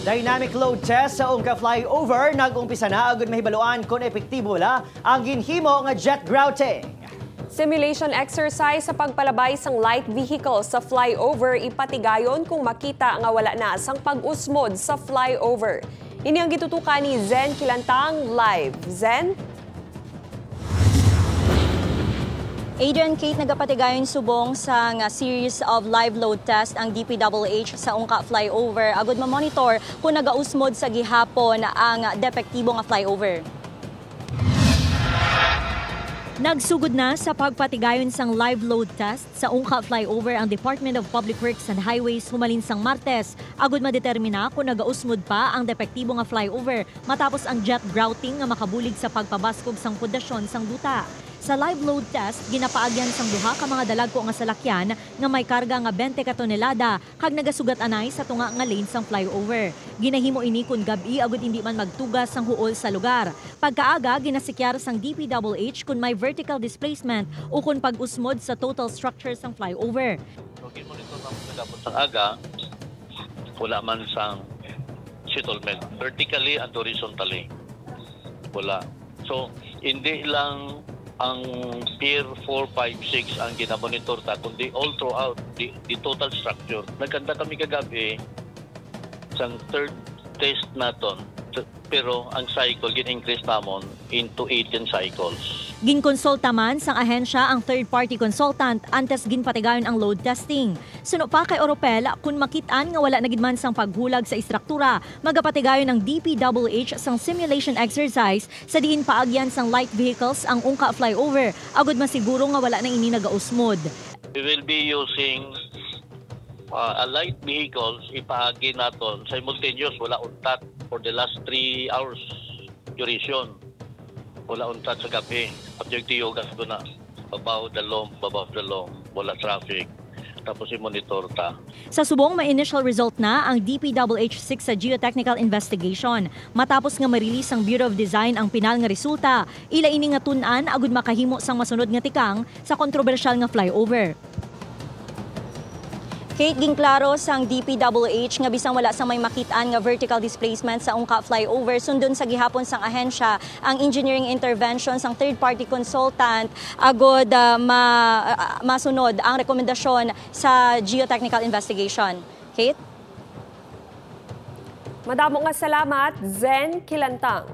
Dynamic load test sa Ungka flyover nag-umpisa na agud mahibaluan kung epektibo la ang ginhimo nga jet grouting. Simulation exercise sa pagpalabay sang light vehicle sa flyover ipatigayon kung makita nga wala na sang pag-usmod sa flyover. Ini ang gitutukan ni Zen Kilantang live. Zen? Adrian, Kate, nagapatigayon subong sa series of live load test ang DPWH sa Ungka flyover. Agud ma-monitor kung nagausmod sa gihapon ang depektibo nga flyover. Nagsugod na sa pagpatigayon sang live load test sa Ungka flyover ang Department of Public Works and Highways humalin sang Martes. Agud madetermina kung nagausmod pa ang depektibo nga flyover matapos ang jet grouting nga makabulig sa pagpabaskog sang pundasyon sang duta. Sa live load test, ginapaagyan sang duha ka mga dalagko nga salakyan nga may karga nga 20 ka tonelada kag nagasugat anay sa tunga nga lane sang flyover. Ginahimo ini kun gabi agud hindi man magtugas sang huol sa lugar. Pagkaaga ginasikyar sang DPWH kun may vertical displacement o kun pag-usmod sa total structure sang flyover. Okay, monitor naman kagapon sang aga, wala man sang settlement, vertically and horizontally. Wala. So, hindi lang ang Pier 4, 5, 6 ang ginamonitor ta, kundi all throughout the total structure. Nagkanta kami kagabi sa third test naton, pero ang cycle gin-increase namon into 18 cycles. Ginkonsulta man sang ahensya ang third-party consultant antes ginpatigayon ang load testing. Suno pa kay Oropel, kung makitaan nga wala na gid man sang paghulag sa istruktura, magapatigayon ng DPWH sang simulation exercise sa diin paagyan sang light vehicles ang Ungka flyover. Agud masiguro nga wala na ini nagausmod. We will be using a light vehicles ipaagi naton simultaneous, wala untat for the last 3 hours duration. Wala untat sa gabi. Objective gasto na. Above the law, wala traffic. Tapos i-monitor ta. Sa subong, may initial result na ang DPWH-6 sa geotechnical investigation. Matapos nga ma-release ang Bureau of Design ang pinal nga resulta, ila ini nga tun-an agud makahimo sang masunod nga tikang sa kontrobersyal nga flyover. Kate, ginklaro sang DPWH nga bisang wala sang may makitaan nga vertical displacement sa Ungka flyover, sundon sa gihapon sang ahensya ang engineering intervention sang third-party consultant agod masunod ang rekomendasyon sa geotechnical investigation. Kate? Madamo nga salamat, Zen Kilantang.